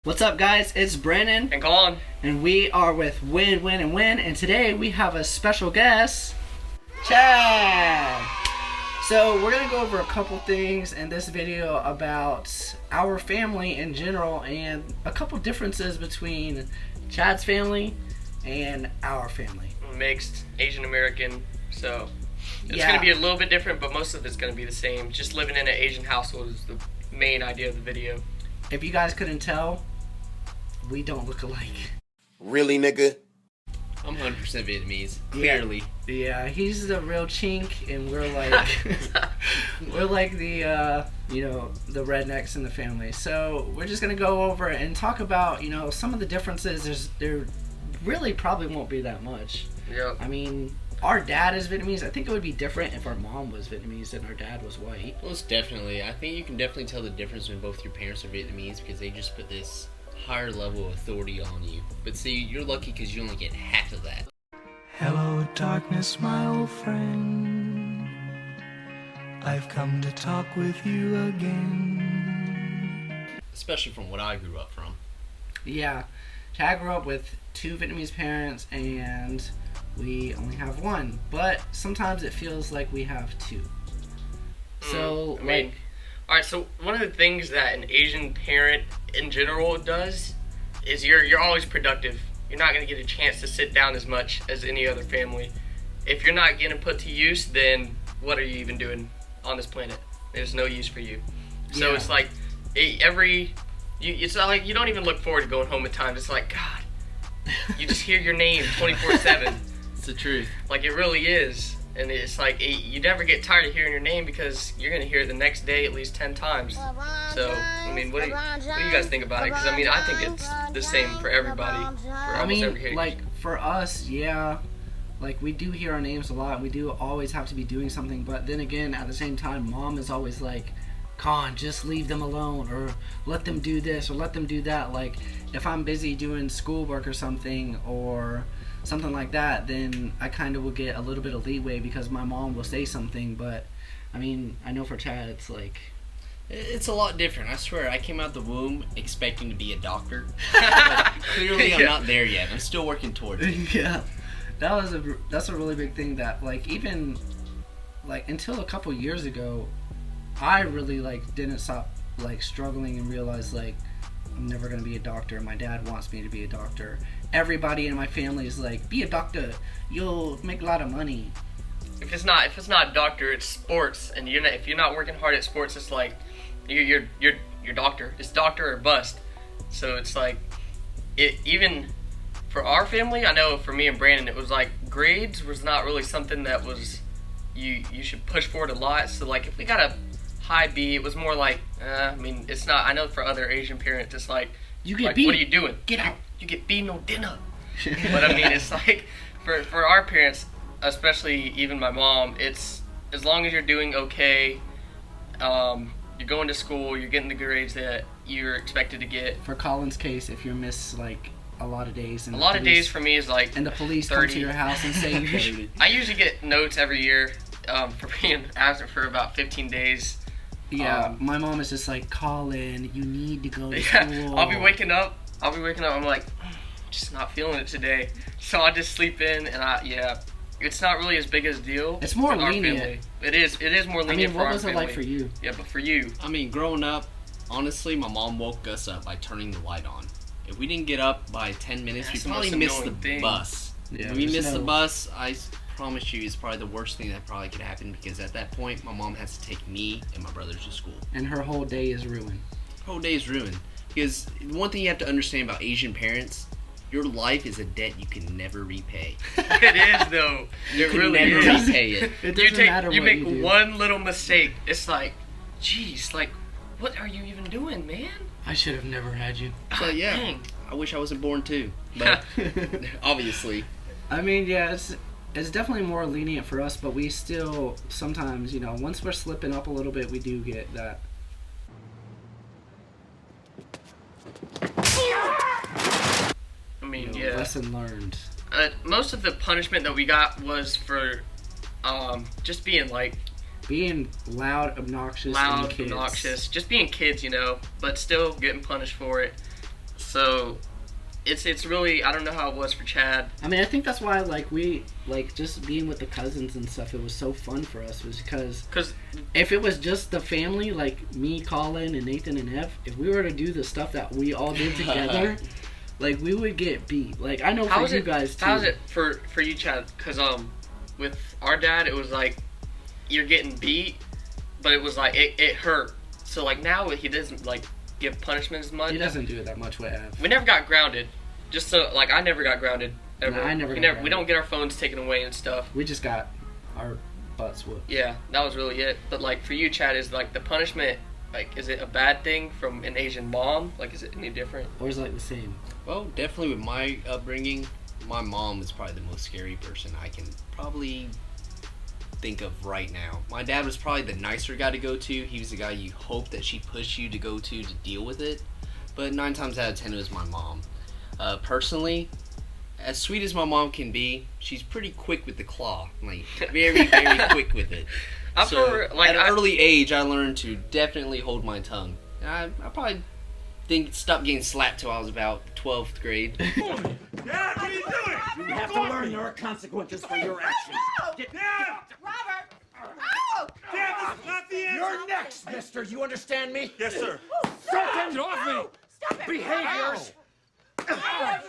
What's up, guys? It's Brandon And Colin. and we are with Win, Win, and Win, and today we have a special guest, Chad. So we're going to go over a couple things in this video about our family in general and a couple differences between Chad's family and our family. Mixed, Asian American, so it's Yeah. going to be a little bit different, but most of it's going to be the same. Just living in an Asian household is the main idea of the video. If you guys couldn't tell, we don't look alike. Really, nigga? I'm 100% Vietnamese, clearly. Yeah, he's the real chink, and we're like, we're like the, the rednecks in the family. So we're just gonna go over and talk about, some of the differences. There really probably won't be that much. Yep. I mean, our dad is Vietnamese. I think it would be different if our mom was Vietnamese and our dad was white. Most definitely. I think you can definitely tell the difference when both your parents are Vietnamese because they just put this higher level of authority on you. But see, you're lucky because you only get half of that. Hello, darkness, my old friend. I've come to talk with you again. Especially from what I grew up from. Yeah, Chad grew up with two Vietnamese parents and we only have one, but sometimes it feels like we have two. So, alright, so one of the things that an Asian parent in general does is you're always productive. You're not going to get a chance to sit down as much as any other family. If you're not getting put to use, then what are you even doing on this planet? There's no use for you. So Yeah. it's like it's not like you don't even look forward to going home at times. It's like, God, you just hear your name 24/7. It's the truth. Like, it really is. And it's like, you never get tired of hearing your name because you're going to hear it the next day at least 10 times. So, I mean, what do you guys think about it? Because, I mean, I think it's the same for everybody. For us, yeah, like, we do hear our names a lot, and we do always have to be doing something, but then again, at the same time, Mom is always like, Con, just leave them alone, or let them do this, or let them do that. Like, if I'm busy doing schoolwork or something, or something like that, then I kind of will get a little bit of leeway because my mom will say something. But I mean, I know for Chad it's like, It's a lot different. I swear, I came out the womb expecting to be a doctor. But clearly, I'm not there yet. I'm still working towards it. yeah, that's a really big thing that, like, even like until a couple years ago, I really didn't stop struggling and realize I'm never gonna be a doctor. My dad wants me to be a doctor. Everybody in my family is like, be a doctor, you'll make a lot of money. If it's not doctor, it's sports. And if you're not working hard at sports, it's like you're doctor. It's doctor or bust. So it's like, even for our family, I know for me and Brandon, it was like grades was not really something that was you should push forward a lot. So like if we got a high B, it was more like, I mean, it's not. I know for other Asian parents, it's like, You get B. What are you doing? Get out. You get B, no dinner. But I mean, it's like for our parents, especially even my mom, it's as long as you're doing okay, you're going to school, you're getting the grades that you're expected to get. For Colin's case, if you miss a lot of days, and A lot of days for me is like, and the police 30. come to your house and say you I usually get notes every year for being absent for about 15 days. Yeah, my mom is just like, Colin, you need to go to Yeah, school. I'll be waking up. I'm like, just not feeling it today. So I just sleep in, and it's not really as big as a deal. It's more with our lenient. family. It is more lenient. I mean, for what our was it family. like for you? Yeah, but for you, I mean, growing up, honestly, my mom woke us up by turning the light on. If we didn't get up by 10 minutes, That's we the probably most missed the annoying thing. bus. Yeah, When we there's missed the no- bus, I promise you, it's probably the worst thing that probably could happen because at that point, my mom has to take me and my brothers to school. And her whole day is ruined. Whole day is ruined. Because one thing you have to understand about Asian parents, your life is a debt you can never repay. it is though. You It can really never is. repay it. It You doesn't matter you what make you do. one little mistake. It's like, geez, like, what are you even doing, man? I should have never had you. So yeah, Dang. I wish I wasn't born too. But obviously, I mean, yeah, it's definitely more lenient for us, but we still sometimes, once we're slipping up a little bit, we do get that. I mean, Lesson learned. Most of the punishment that we got was for just being like Being loud, obnoxious, and loud, kids. obnoxious, just being kids, but still getting punished for it. So it's really, I don't know how it was for Chad. I mean, I think that's why we just being with the cousins and stuff, it was so fun for us, was because if it was just the family, like me, Colin, and Nathan and Ev, if we were to do the stuff that we all did together, like we would get beat. Like I know for you guys too. How was it for you, Chad? Because with our dad, it was like you're getting beat, but it was like it hurt. So like now he doesn't like give punishment as much. He doesn't do it that much with Ev. We never got grounded. Just so like I never got grounded ever. No, I never got grounded. We don't get our phones taken away and stuff. We just got our butts whooped. Yeah, that was really it. But like for you, Chad, is like the punishment, like is it a bad thing from an Asian mom? Like is it any different? Or is it like the same? Well, definitely with my upbringing, my mom is probably the most scary person I can probably think of right now. My dad was probably the nicer guy to go to. He was the guy you hope that she pushed you to go to deal with it. But 9 times out of 10, it was my mom. Personally, as sweet as my mom can be, she's pretty quick with the claw. Like, very, very quick with it. At an early age, I learned to definitely hold my tongue. I probably stopped getting slapped till I was about 12th grade. Dad, what are you doing? You have to learn there are consequences for your actions. Dad! Robert! Oh! Dad, this is not the answer! You're next, mister. You understand me? Yes, sir. Certain Get off me! Stop it! behaviors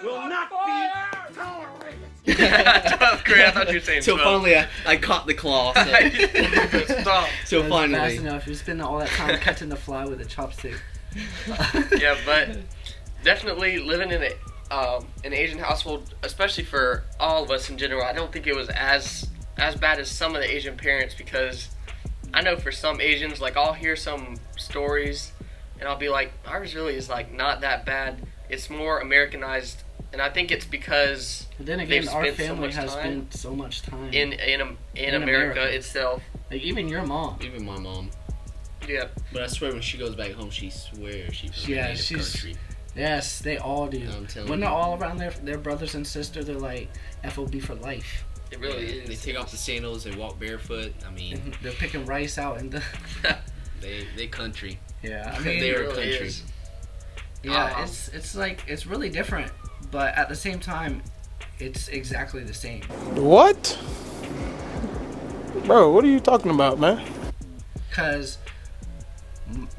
will not be tolerated. 12th grade, I thought you were saying So 12. finally, I caught the claw. So, Stop. so Fast finally. enough. You spend all that time catching the fly with a chopstick. Yeah, but definitely living in an Asian household, especially for all of us in general, I don't think it was as bad as some of the Asian parents, because I know for some Asians, like I'll hear some stories and I'll be like, ours really is like not that bad. It's more Americanized, and I think it's because But then again, they've our spent so family much has time spent so much time in America America. itself. Like even your mom. Even my mom. Yeah. But I swear when she goes back home, she swears she's from Yeah, a native she's- country. Yes, they all do. I'm telling When you. they're all around their brothers and sisters, they're like FOB for life. It really is. They take off the sandals, they walk barefoot. I mean, They're picking rice out in the. they country. Yeah, I mean, They're really country. is. yeah, it's like it's really different, but at the same time, it's exactly the same. What? Bro, what are you talking about, man? Cause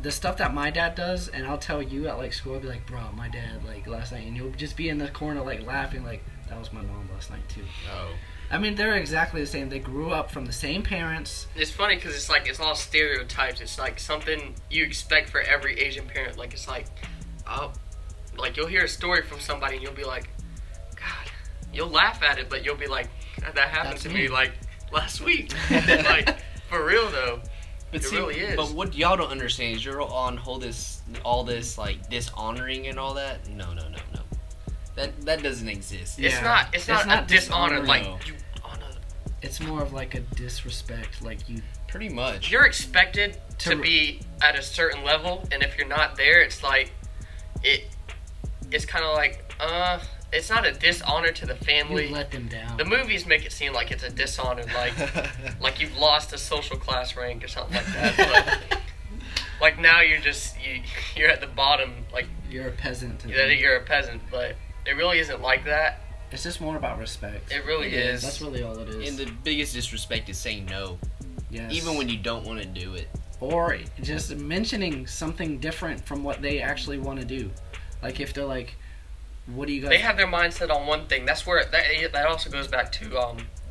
the stuff that my dad does, and I'll tell you at like school, I'll be like, bro, my dad like last night, and he'll just be in the corner like laughing, like that was my mom last night too. Oh. I mean, they're exactly the same. They grew up from the same parents. It's funny because it's like it's all stereotypes. It's like something you expect for every Asian parent. Like it's like, oh, like you'll hear a story from somebody and you'll be like, God, you'll laugh at it, but you'll be like, God, that happened That's to me. me like last week. Like for real though. But It see, really is. But what y'all don't understand is you're on all this like dishonoring and all that. No. That doesn't exist. It's Yeah. not a dishonor. dishonor, Like no. you honor. It's more of like a disrespect. Like you, Pretty much. You're expected to To- be at a certain level, and if you're not there, it's like it's kind of like it's not a dishonor to the family. you let them down. The movies make it seem like it's a dishonor, like you've lost a social class rank or something like that. But like now you're at the bottom, like You're a peasant. To that them. you're a peasant. But it really isn't like that. It's just more about respect. It really is. That's really all it is. And the biggest disrespect is saying no, Yes. even when you don't want to do it. Or just mentioning something different from what they actually want to do. Like if they're like, what do you guys... They have their mindset on one thing. That's where that also goes back to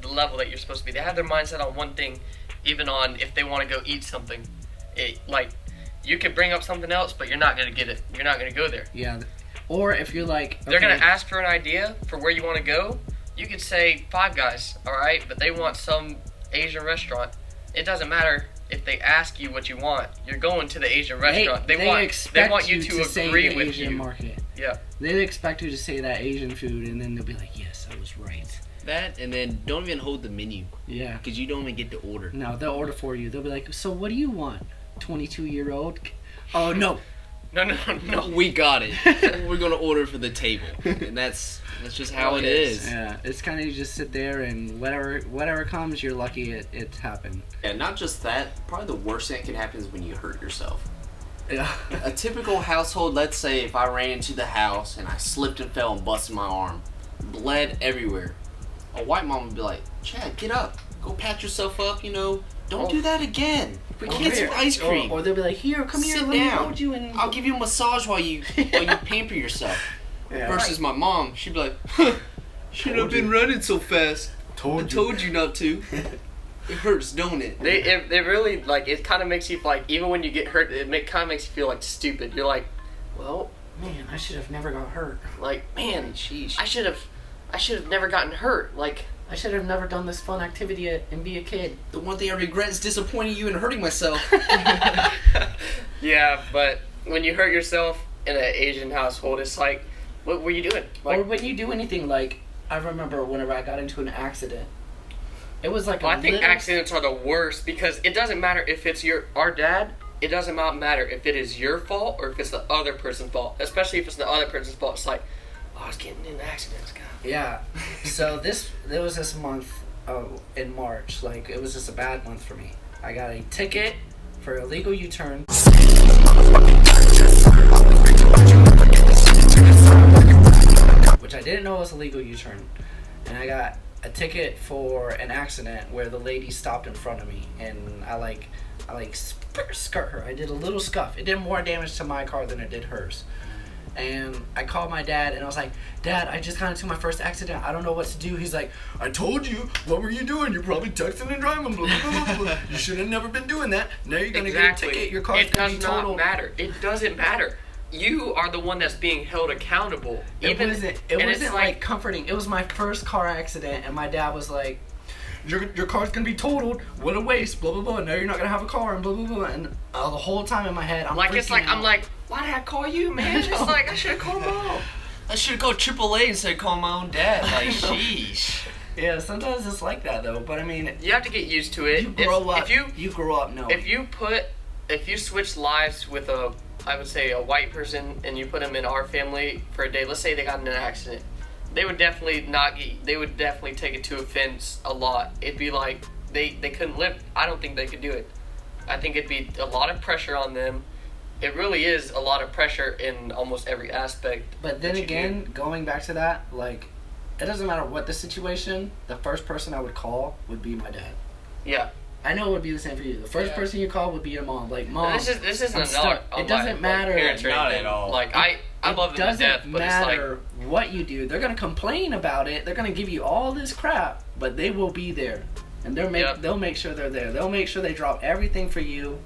the level that you're supposed to be. They have their mindset on one thing, even on if they want to go eat something. Like you could bring up something else, but you're not gonna get it. You're not gonna go there. Yeah. Or if you're like... They're okay, gonna ask for an idea for where you want to go. You could say Five Guys, all right, but they want some Asian restaurant. It doesn't matter if they ask you what you want. You're going to the Asian restaurant. They want you to say agree the with Asian you. market. Yeah. They expect you to say that Asian food, and then they'll be like, yes, I was right. That, and then don't even hold the menu, Yeah. because you don't even get to order. No, they'll order for you. They'll be like, so what do you want? 22-year-old? Oh, no. No. We got it. We're gonna order for the table, and that's just how it is. Yeah, it's kind of you just sit there and whatever comes, you're lucky it happened. Yeah, not just that. Probably the worst thing that can happen is when you hurt yourself. Yeah. A typical household, let's say if I ran into the house and I slipped and fell and busted my arm, bled everywhere. A white mom would be like, Chad, get up. Go pat yourself up, Don't do that again. We get some ice cream. Or they'll be like, here, come here, Sit let me down. hold you. And I'll give you a massage while you pamper yourself. Yeah. Versus my mom, she'd be like, huh, shouldn't have been running so fast. I told you not to. It hurts, don't it? It really, like, it kind of makes you, like, even when you get hurt, kind of makes you feel, like, stupid. You're like, well, Man, I should have never got hurt. like, man, Sheesh. I should have never gotten hurt. Like, I should have never done this fun activity and be a kid. The one thing I regret is disappointing you and hurting myself. yeah, but when you hurt yourself in an Asian household, it's like, what were you doing? Or Like, when you do anything, like, I remember whenever I got into an accident. It was like well, a I think little- accidents are the worst because it doesn't matter if it's our dad. It doesn't matter if it is your fault or if it's the other person's fault. Especially if it's the other person's fault. It's like, oh, I was getting in accidents, God. Yeah. So there was this month in March. Like, it was just a bad month for me. I got a ticket for illegal U-turn. Which I didn't know was a legal U-turn. And I got a ticket for an accident where the lady stopped in front of me. And I skirt her. I did a little scuff. It did more damage to my car than it did hers. And I called my dad and I was like, Dad, I just got into my first accident. I don't know what to do. He's like, I told you. What were you doing? You're probably texting and driving. Blah, blah, blah, blah. You should have never been doing that. Now you're going to get a ticket. Your car's going to be totaled. It does not matter. It doesn't matter. You are the one that's being held accountable. It wasn't like comforting. It was my first car accident and my dad was like, your car's gonna be totaled. What a waste. Blah blah blah. Now you're not gonna have a car and blah blah blah. And the whole time in my head, I'm like, it's like, out. I'm like, why did I call you, man? It's like, I should have called Mom. I should have called AAA instead of calling my own dad. Like, sheesh. Yeah, sometimes it's like that though. But I mean, You have to get used to it. you grow up. If you grow up knowing. if you switch lives with I would say a white person and you put them in our family for a day, let's say they got in an accident, they would definitely take it to offense a lot. It'd be like they couldn't live. I don't think they could do it. I think it'd be a lot of pressure on them. It really is a lot of pressure in almost every aspect. But then again, going back to that, like, it doesn't matter what the situation, the first person I would call would be my dad. Yeah. I know it would be the same for you. The first person you call would be your mom. Like, Mom, This isn't I'm a stuck. knock on It doesn't my matter. parents or Not anything. at all. Like, I love them to death, but it's like, matter what you do. They're gonna complain about it. They're gonna give you all this crap, but they will be there, and they'll make sure they're there. They'll make sure they drop everything for you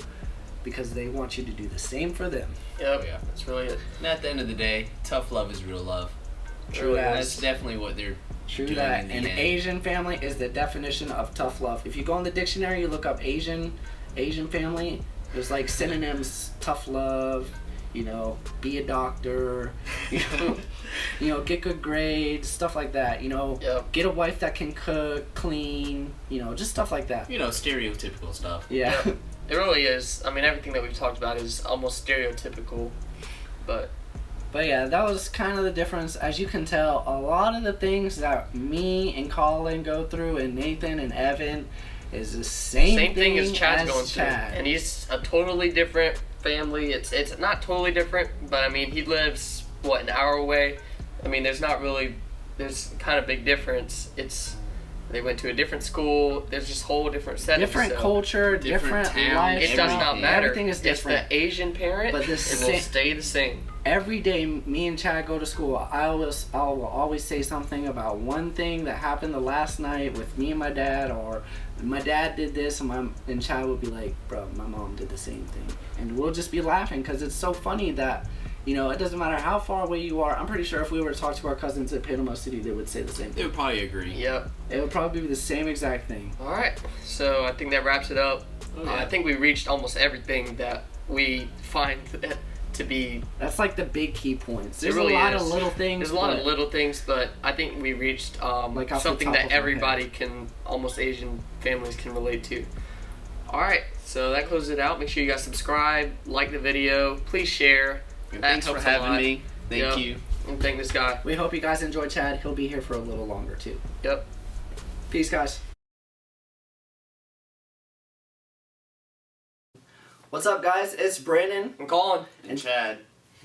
because they want you to do the same for them. yep, Yeah. that's really it. And at the end of the day, tough love is real love. True as. That's definitely what they're True doing that. in the An end. Asian family is the definition of tough love. If you go in the dictionary, you look up Asian family. There's like synonyms: tough love. Be a doctor. Get good grades, stuff like that. Yep. Get a wife that can cook, clean. Just stuff like that. Stereotypical stuff. Yeah. Yep. It really is. I mean, everything that we've talked about is almost stereotypical, but But yeah, that was kind of the difference. As you can tell, a lot of the things that me and Colin go through, and Nathan and Evan, is the same thing as Chad's going Chad. through. And he's a totally different family. It's not totally different, but I mean, he lives, an hour away? I mean, there's kind of big difference. They went to a different school. There's just whole different settings. Different culture, different town, life. It does not matter. Everything is different. It's the Asian parent, But it will stay the same. Every day, me and Chad go to school. I will always say something about one thing that happened the last night with me and my dad, or my dad did this, and Chad would be like, "Bro, my mom did the same thing," and we'll just be laughing because it's so funny that it doesn't matter how far away you are. I'm pretty sure if we were to talk to our cousins in Panama City, they would say the same They thing. would probably agree. Yep. It would probably be the same exact thing. All right. So I think that wraps it up. Oh, yeah. I think we reached almost everything that we find to be. That's like the big key points. There's really a lot is. of little things. There's a lot of but- little things, but I think we reached Like off the something top that of our everybody almost Asian families can relate to. All right, so that closes it out. Make sure you guys subscribe, like the video, please share. And That thanks for helps a having lot. me. Thank Yep. you. And thank this guy. We hope you guys enjoy Chad. He'll be here for a little longer too. Yep. Peace, guys. What's up, guys? It's Brandon. I'm calling. And Chad.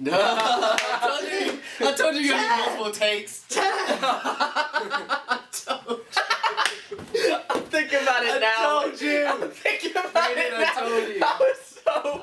I told you guys multiple takes. I'm thinking about it now. I told you. I'm thinking about Brandon, it I now. told you. That was so...